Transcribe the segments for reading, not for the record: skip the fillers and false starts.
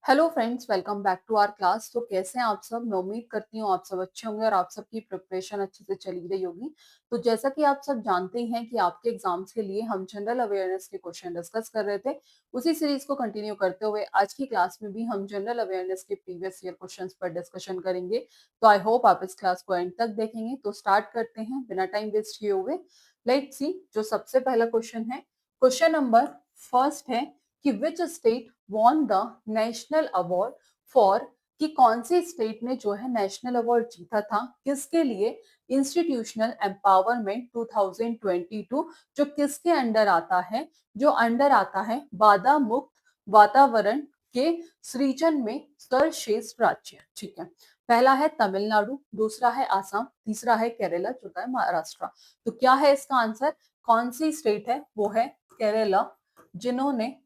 Hello friends, welcome back to our class. तो कैसे हैं आप सब? मैं उम्मीद करती हूँ आप सब अच्छे होंगे और आप सबकी प्रिपरेशन अच्छे से चली रही होगी। तो जैसा कि आप सब जानते ही हैं कि आपके एग्जाम्स के लिए हम जनरल अवेयरनेस के क्वेश्चन डिस्कस कर रहे थे। उसी सीरीज को कंटिन्यू करते हुए आज की क्लास में भी हम जनरल अवेयरनेस के प्रीवियस ईयर क्वेश्चन पर डिस्कशन करेंगे। तो आई होप आप इस क्लास को एंड तक देखेंगे। तो स्टार्ट करते हैं बिना टाइम वेस्ट किए हुए। लेट्स सी, जो सबसे पहला क्वेश्चन है, क्वेश्चन नंबर फर्स्ट है कि which state won the national award for, कि कौन सी स्टेट ने जो है नेशनल अवार्ड जीता था किसके लिए? इंस्टीट्यूशनल एम्पावरमेंट 2022, जो किसके अंडर आता है? जो अंडर आता है बाधा मुक्त वातावरण के सृजन में सर्वश्रेष्ठ राज्य। ठीक है, पहला है तमिलनाडु, दूसरा है आसाम, तीसरा है केरला, चौथा है महाराष्ट्र। तो क्या है इसका आंसर? कौन सी स्टेट है? वो है केरला, जिन्होंने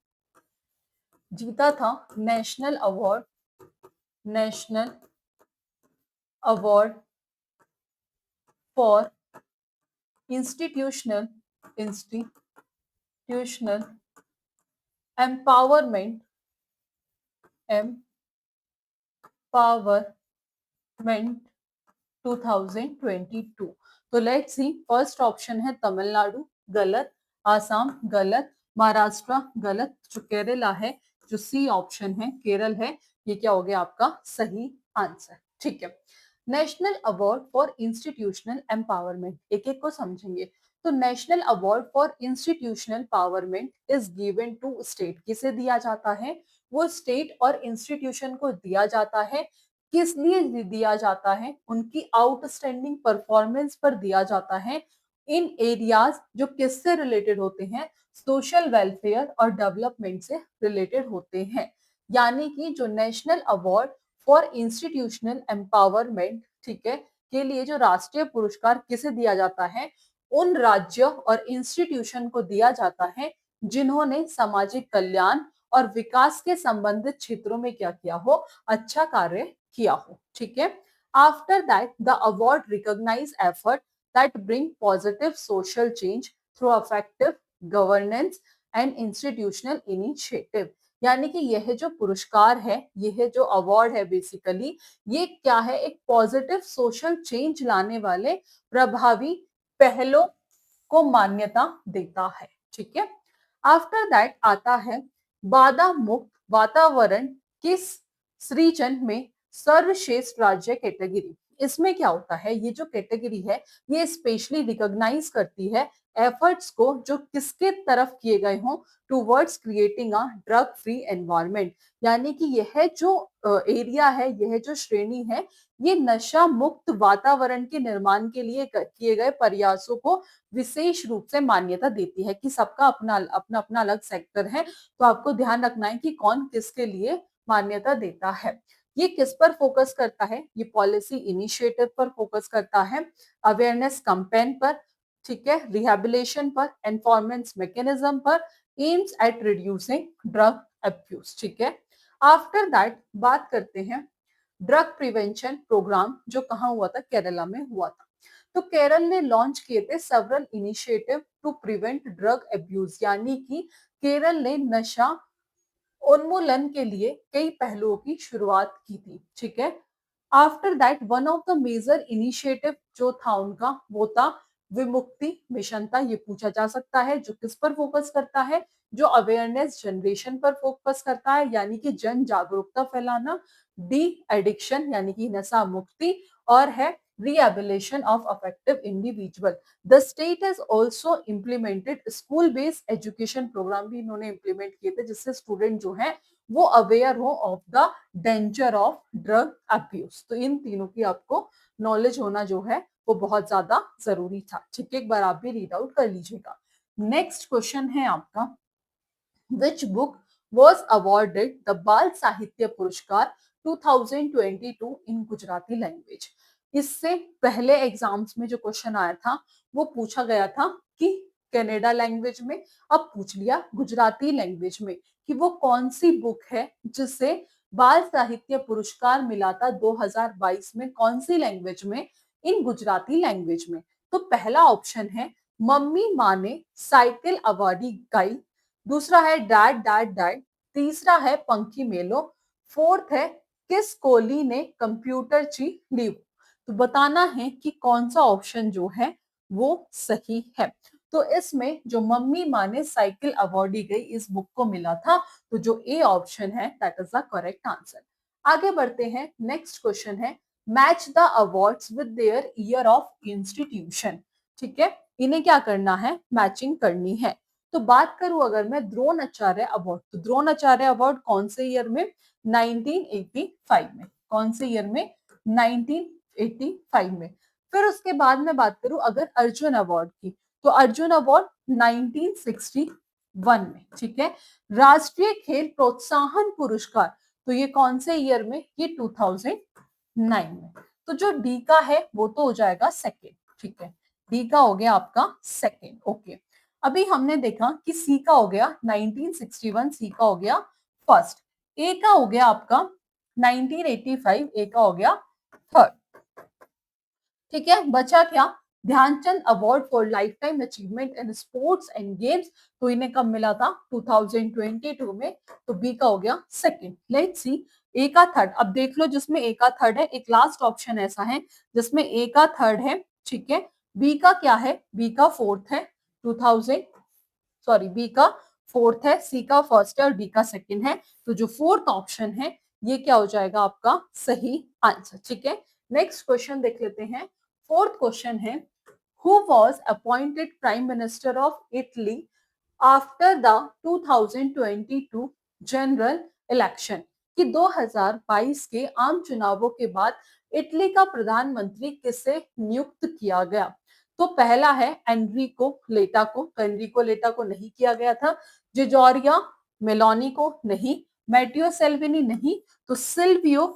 जीता था national award for institutional institutional empowerment empowerment 2022। तो लेट्स सी, फर्स्ट ऑप्शन है तमिलनाडु, गलत। आसाम गलत। महाराष्ट्र गलत। जो केरला है, जो सी ऑप्शन है केरल है, ये क्या हो गया आपका सही आंसर। ठीक है, national award for institutional empowerment, एक एक को समझेंगे। तो national award for institutional empowerment is given to state, किसे दिया जाता है? वो स्टेट और इंस्टीट्यूशन को दिया जाता है। किस लिए दिया जाता है? उनकी आउटस्टैंडिंग परफॉर्मेंस पर दिया जाता है इन एरियाज जो किससे रिलेटेड होते हैं? सोशल वेलफेयर और डेवलपमेंट से रिलेटेड होते हैं। यानी कि जो national award for institutional empowerment, ठीक है, के लिए जो राष्ट्रीय पुरस्कार किसे दिया जाता है? उन राज्य और इंस्टीट्यूशन को दिया जाता है जिन्होंने सामाजिक कल्याण और विकास के संबंधित क्षेत्रों में क्या किया हो? अच्छा कार्य किया हो। ठीक है, after that the award recognize effort that bring positive social change through effective governance and institutional initiative. यानी कि यह जो पुरस्कार है, यह जो अवार्ड है, बेसिकली ये क्या है? एक पॉजिटिव सोशल चेंज लाने वाले प्रभावी पहलों को मान्यता देता है। ठीक है, आफ्टर दैट आता है बाधा मुक्त वातावरण किस सृजन में सर्वश्रेष्ठ राज्य कैटेगरी। इसमें क्या होता है? ये जो कैटेगरी है ये स्पेशली रिकॉग्नाइज करती है एफर्ट्स को जो किसके तरफ किए गए हों, towards creating a drug free environment. यानी कि यह जो एरिया है, यह जो श्रेणी है, ये नशा मुक्त वातावरण के निर्माण के लिए किए गए प्रयासों को विशेष रूप से मान्यता देती है। कि सबका अपना अपना अपना अलग सेक्टर है, तो आपको ध्यान रखना है कि कौन किसके लिए मान्यता देता है। ये किस पर फोकस करता है? ये पॉलिसी इनिशिएटिव पर फोकस करता है, अवेयरनेस कैंपेन पर, ठीक है, रिहेबिलिटेशन पर, एनफोर्समेंट मैकेनिज्म पर, aims at reducing drug abuse. ठीक है, आफ्टर दैट बात करते हैं ड्रग प्रिवेंशन प्रोग्राम, जो कहाँ हुआ था? केरला में हुआ था। तो केरल ने लॉन्च किए थे several initiative to prevent drug abuse. यानी कि केरल ने नशा उन्मूलन के लिए कई पहलुओं की शुरुआत की थी। ठीक है, after that one of the major initiative जो था उनका, वो था विमुक्ति मिशन था। ये पूछा जा सकता है, जो किस पर फोकस करता है? जो अवेयरनेस जनरेशन पर फोकस करता है, यानी कि जन जागरूकता फैलाना, डी एडिक्शन यानी कि नशा मुक्ति, और है rehabilitation of affective individual. The state has also implemented school based education program भी इन्होंने implement किए थे, जिससे स्टूडेंट जो है वो अवेयर हो of the danger of drug abuse. तो इन तीनों की आपको नॉलेज होना जो है वो बहुत ज्यादा जरूरी था। ठीक है, एक बार आप भी रीड आउट कर लीजिएगा। नेक्स्ट क्वेश्चन है आपका, which book was awarded the बाल साहित्य पुरस्कार 2022 इन गुजराती लैंग्वेज। इससे पहले एग्जाम्स में जो क्वेश्चन आया था वो पूछा गया था कि कनाडा लैंग्वेज में, अब पूछ लिया गुजराती लैंग्वेज में कि वो कौन सी बुक है जिसे बाल साहित्य पुरस्कार मिला था 2022 में, कौन सी लैंग्वेज में? इन गुजराती लैंग्वेज में। तो पहला ऑप्शन है मम्मी माँ ने साइकिल अवार्डी गाई, दूसरा है डैड डैड डैड, तीसरा है पंखी मेलो, फोर्थ है किस कोहली ने कंप्यूटर चिप ली। तो बताना है कि कौन सा ऑप्शन जो है वो सही है। तो इसमें जो मम्मी माने साइकिल अवार्ड दी गई इस बुक को मिला था, तो जो ए ऑप्शन है that is the correct answer. आगे बढ़ते हैं, नेक्स्ट क्वेश्चन है match the awards with their year of institution. ठीक है, इन्हें क्या करना है, मैचिंग करनी है। तो बात करूं अगर मैं द्रोणाचार्य अवार्ड, तो द्रोणाचार्य अवार्ड कौन से ईयर में, 1985 में। कौन से ईयर में, 1985 में। फिर उसके बाद मैं बात करूं अगर अर्जुन अवार्ड की, तो अर्जुन अवार्ड 1961 में। ठीक है, राष्ट्रीय खेल प्रोत्साहन पुरस्कार, तो ये कौन से ईयर में, ये 2009 में। तो जो डी का है वो तो हो जाएगा सेकेंड। ठीक है, डी का हो गया आपका सेकेंड। ओके, अभी हमने देखा कि सी का हो गया 1961, सी का हो गया फर्स्ट, ए का हो गया आपका 1985, ए का हो गया थर्ड। ठीक है, बचा क्या, Dhyanchand award for lifetime achievement in sports and games, तो इन्हें कब मिला था, 2022 में। तो बी का हो गया सेकंड। लेट्स सी ए का थर्ड। अब देख लो जिसमें ए का थर्ड है, एक लास्ट ऑप्शन ऐसा है जिसमें ए का थर्ड है। ठीक है, बी का क्या है, बी का फोर्थ है, 2000 सॉरी बी का फोर्थ है, सी का फर्स्ट है और डी का सेकंड है। तो जो फोर्थ ऑप्शन है ये क्या हो जाएगा आपका सही आंसर। ठीक है, नेक्स्ट क्वेश्चन देख लेते हैं। फोर्थ क्वेश्चन है who was appointed prime minister of Italy after the 2022 general election, कि 2022 के आम चुनावों के बाद इटली का प्रधानमंत्री किसे नियुक्त किया गया। तो पहला है एनरिको लेटा को, तो एनरिको लेटा को नहीं किया गया था। जिजोरिया मेलोनी को नहीं, मैटियो सेल्विनी नहीं, तो सिल्वियो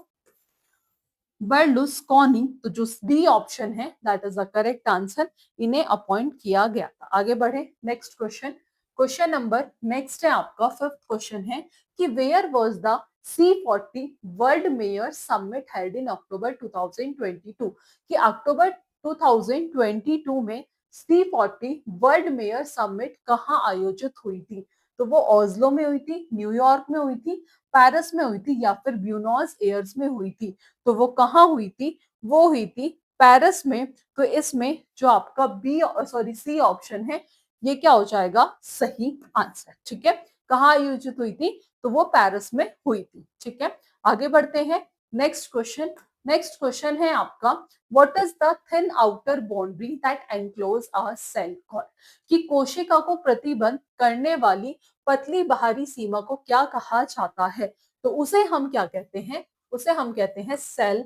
बर्लुस्कोनी, तो जो डी ऑप्शन है that is the correct answer, इन्हें अपॉइंट किया गया था। आगे बढ़े, next question, question number next है आपका फिफ्थ क्वेश्चन है कि where was the C40 world mayor summit held in October 2022, कि अक्टूबर 2022 में C40 वर्ल्ड मेयर समिट कहाँ आयोजित हुई थी। तो वो ओस्लो में हुई थी, न्यूयॉर्क में हुई थी, पेरिस में हुई थी या फिर ब्यूनोस एयर्स में हुई थी। तो वो कहाँ हुई थी, वो हुई थी पेरिस में। तो इसमें जो आपका बी सॉरी सी ऑप्शन है ये क्या हो जाएगा सही आंसर। ठीक है, कहाँ आयोजित हुई थी, तो वो पेरिस में हुई थी। ठीक है, आगे बढ़ते हैं, नेक्स्ट क्वेश्चन। नेक्स्ट क्वेश्चन है आपका what is the thin outer boundary that enclose a cell call, कि कोशिका को प्रतिबंध करने वाली पतली बाहरी सीमा को क्या कहा जाता है। तो उसे हम क्या कहते हैं, उसे हम कहते हैं सेल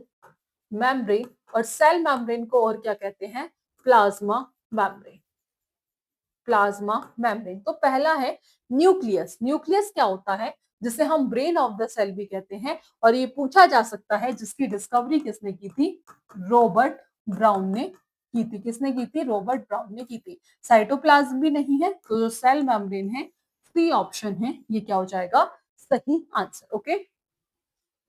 मेम्ब्रेन, और सेल मेम्ब्रेन को और क्या कहते हैं, प्लाज्मा मेम्ब्रेन। Plasma membrane. तो पहला है न्यूक्लियस। न्यूक्लियस क्या होता है, जिसे हम ब्रेन ऑफ द सेल भी कहते हैं, और ये पूछा जा सकता है जिसकी डिस्कवरी किसने की थी, रॉबर्ट ब्राउन ने की थी। किसने की थी, रॉबर्ट ब्राउन ने की थी। साइटोप्लाज्म भी नहीं है, तो जो सेल मेम्ब्रेन है सी ऑप्शन है ये क्या हो जाएगा सही answer. Okay,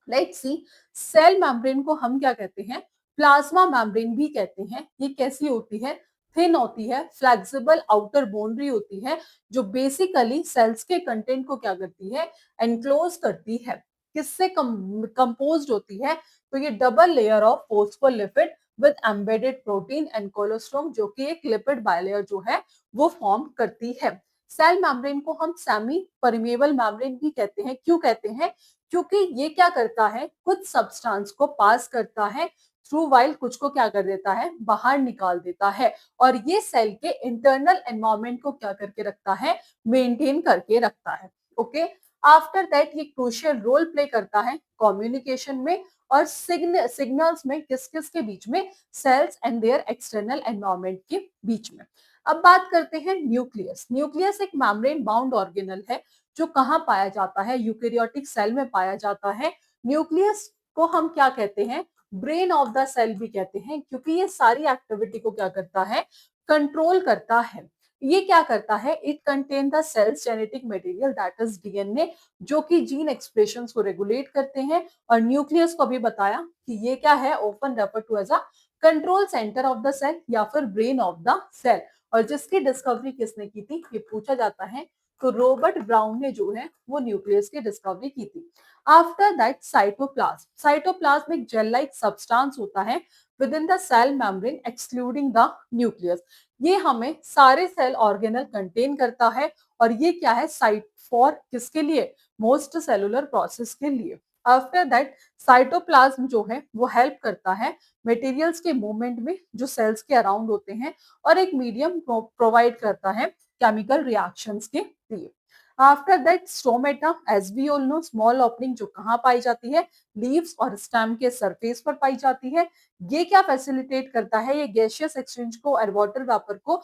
let's see cell membrane को हम क्या कहते हैं, प्लाज्मा मेम्ब्रेन भी कहते हैं। ये कैसी होती है, थिन होती है, फ्लेक्सिबल आउटर बाउंड्री होती है, जो बेसिकली सेल्स के कंटेंट को क्या करती है, एनक्लोज करती है। किससे कंपोज्ड होती है, तो ये double layer of phospholipid with embedded protein and colostrum, जो कि एक लिपिड बायलेयर जो है वो फॉर्म करती है। सेल मेम्ब्रेन को हम सेमी परमेबल मेम्ब्रेन भी कहते हैं। क्यों कहते हैं, क्योंकि ये क्या करता है, कुछ सब्सटेंस को पास करता है थ्रू, वाइल कुछ को क्या कर देता है, बाहर निकाल देता है, और ये सेल के इंटरनल एनवायरनमेंट को क्या करके रखता है, मेंटेन करके रखता है। ओके, आफ्टर दैट ये क्रूशियल रोल प्ले करता है कम्युनिकेशन में और सिग्नल्स में, किस किस के बीच में, cells and their external environment के बीच में। अब बात करते हैं न्यूक्लियस। न्यूक्लियस एक मेम्ब्रेन बाउंड ऑर्गेनल है जो कहाँ पाया जाता है, यूकेरियोटिक सेल में पाया जाता है। न्यूक्लियस को हम क्या कहते हैं, ब्रेन ऑफ द सेल भी कहते हैं, क्योंकि ये सारी एक्टिविटी को क्या करता है, कंट्रोल करता है। ये क्या करता है, it contain the cell's genetic material that is DNA, जो कि जीन एक्सप्रेशंस को रेगुलेट करते हैं। और न्यूक्लियस को भी बताया कि ये क्या है, often refer to as a control centre of the cell या फिर ब्रेन ऑफ द सेल। और जिसकी डिस्कवरी किसने की थी, ये पूछा जाता है तो रॉबर्ट ब्राउन ने जो है वो न्यूक्लियस की डिस्कवरी की थी। आफ्टर दैट साइटोप्लाज्म एक जेल लाइक सब्सटेंस होता है within the cell membrane excluding the nucleus. ये हमें सारे सेल ऑर्गेनल कंटेन करता है और ये क्या है, साइट फॉर किसके लिए, मोस्ट सेलुलर प्रोसेस के लिए। आफ्टर दैट साइटोप्लाज्म जो है वो हेल्प करता है मटेरियल्स के मूवमेंट में जो सेल्स के अराउंड होते हैं और एक मीडियम प्रोवाइड करता है केमिकल रिएक्शंस के लिए। After that stomata, as we all know, small opening जो कहाँ पाई जाती है, लीव्स और स्टेम के सरफेस पर पाई जाती है। ये क्या फैसिलिटेट करता है, ये गैसियस एक्सचेंज को और वाटर वेपर को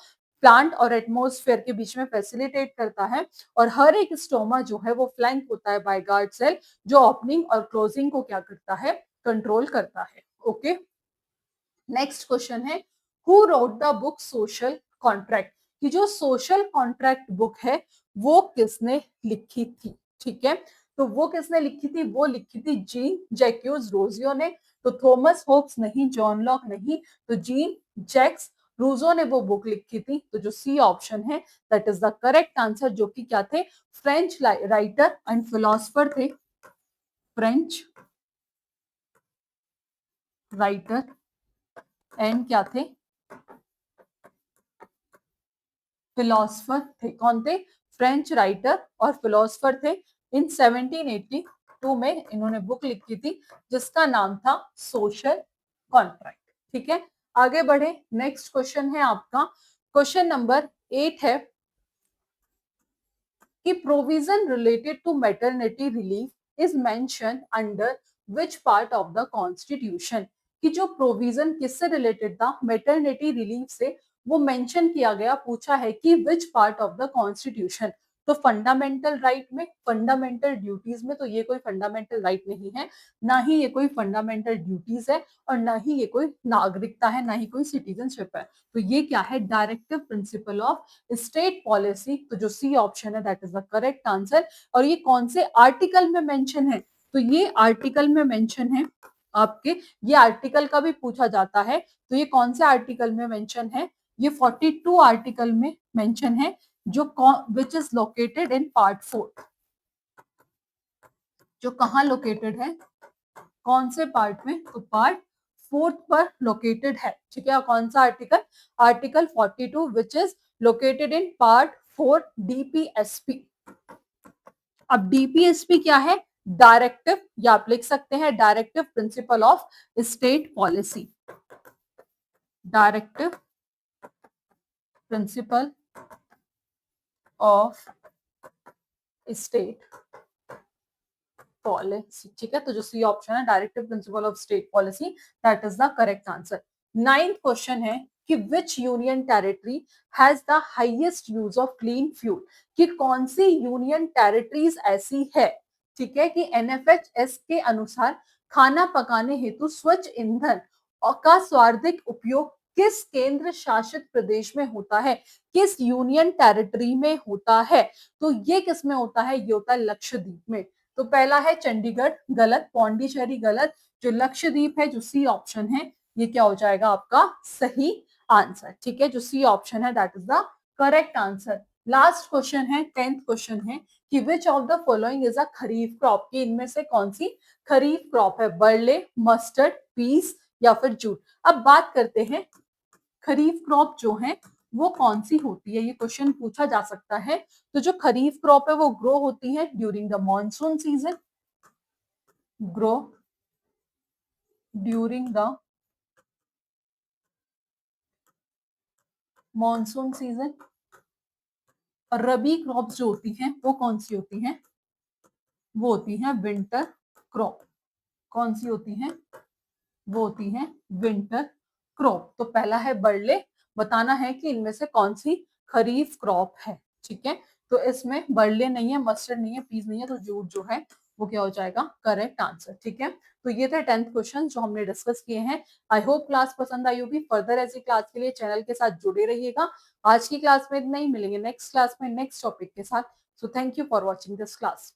प्लांट और एटमॉस्फेयर के बीच में फैसिलिटेट करता है। और हर एक स्टोमा जो है वो फ्लैंक होता है बाय गार्ड सेल जो ओपनिंग और क्लोजिंग को क्या करता है, कंट्रोल करता है। ओके, नेक्स्ट क्वेश्चन है, who wrote the book social contract, कि जो सोशल कॉन्ट्रैक्ट बुक है वो किसने लिखी थी। ठीक है, तो वो किसने लिखी थी, वो लिखी थी जीन जैक्यूज रोजियो ने। तो थॉमस होब्स नहीं, जॉन लॉक नहीं, तो जीन जैक्स रूजो ने वो बुक लिखी थी। तो जो सी ऑप्शन है that is the correct answer, जो कि क्या थे, फ्रेंच राइटर एंड फिलोसफर थे, फ्रेंच राइटर एंड क्या थे, फिलोसफर थे। कौन थे, फ्रेंच राइटर और फिलोसफर थे। इन 1782 में इन्होंने बुक लिखी थी जिसका नाम था सोशल कॉन्ट्रैक्ट। ठीक है, आगे बढ़े, नेक्स्ट क्वेश्चन है आपका, क्वेश्चन नंबर 8 है कि provision related to maternity relief is mention under which part of the constitution, कि जो प्रोविजन किससे रिलेटेड था, मैटरनिटी रिलीफ से, वो मेंशन किया गया, पूछा है कि विच पार्ट ऑफ द कॉन्स्टिट्यूशन। तो फंडामेंटल राइट में, फंडामेंटल ड्यूटीज में, तो ये कोई फंडामेंटल राइट नहीं है, ना ही ये कोई फंडामेंटल ड्यूटीज है, और ना ही ये कोई नागरिकता है, ना ही कोई सिटीजनशिप है। तो ये क्या है, directive principle of state policy. तो जो सी ऑप्शन है that is the correct answer. और ये कौन से आर्टिकल में मेंशन है, तो ये आर्टिकल में मेंशन है आपके, ये आर्टिकल का भी पूछा जाता है। तो ये कौन से आर्टिकल में मेंशन है, ये 42 आर्टिकल में मेंशन है, जो which is located in part 4, जो कहाँ लोकेटेड है, कौन से पार्ट में, तो पार्ट 4 पर लोकेटेड है। ठीक है, कौन सा article, article 42 which is located in part 4 DPSP. अब डीपीएसपी क्या है, डायरेक्टिव, या आप लिख सकते हैं directive principle of state policy, directive principle of state policy. ठीक है, तो जो सी ऑप्शन है directive principle of state policy, that is the correct answer. 9th question है कि विच union territory has the highest use of clean fuel, कि कौन सी union territories ऐसी है, ठीक है, कि एनएफएचएस के अनुसार खाना पकाने हेतु स्वच्छ ईंधन का सर्वाधिक उपयोग किस केंद्र शासित प्रदेश में होता है, किस यूनियन टेरिटरी में होता है। तो ये किस में होता है, ये होता है लक्षद्वीप में। तो पहला है चंडीगढ़, गलत, पौंडीचेरी गलत, जो लक्षद्वीप है, जो सी ऑप्शन है, ये क्या हो जाएगा आपका सही आंसर। ठीक है, जो सी ऑप्शन है that is the correct answer. Last question है, 10th क्वेश्चन है कि which of the following is a kharif crop, कि इनमें से कौन सी खरीफ क्रॉप है, बरले, मस्टर्ड, पीस या फिर जूट। अब बात करते हैं खरीफ क्रॉप जो है वो कौन सी होती है, ये क्वेश्चन पूछा जा सकता है। तो जो खरीफ क्रॉप है वो ग्रो होती है during the monsoon season, grow during the monsoon season. और रबी क्रॉप्स जो होती हैं वो कौन सी होती हैं, वो होती हैं विंटर क्रॉप। कौन सी होती हैं, वो होती हैं विंटर क्रॉप। तो पहला है बरले, बताना है कि इनमें से कौन सी खरीफ क्रॉप है। ठीक है, तो इसमें बरले नहीं है, मस्टर्ड नहीं है, पीस नहीं है, तो जूट जो है वो क्या हो जाएगा, करेक्ट आंसर। ठीक है, तो ये थे 10th क्वेश्चन जो हमने डिस्कस किए हैं। आई होप क्लास पसंद आई होगी। फर्दर ऐसी क्लास के लिए चैनल के साथ जुड़े रहिएगा। आज की क्लास में नहीं मिलेंगे, नेक्स्ट क्लास में नेक्स्ट टॉपिक के साथ। So thank you for watching this class.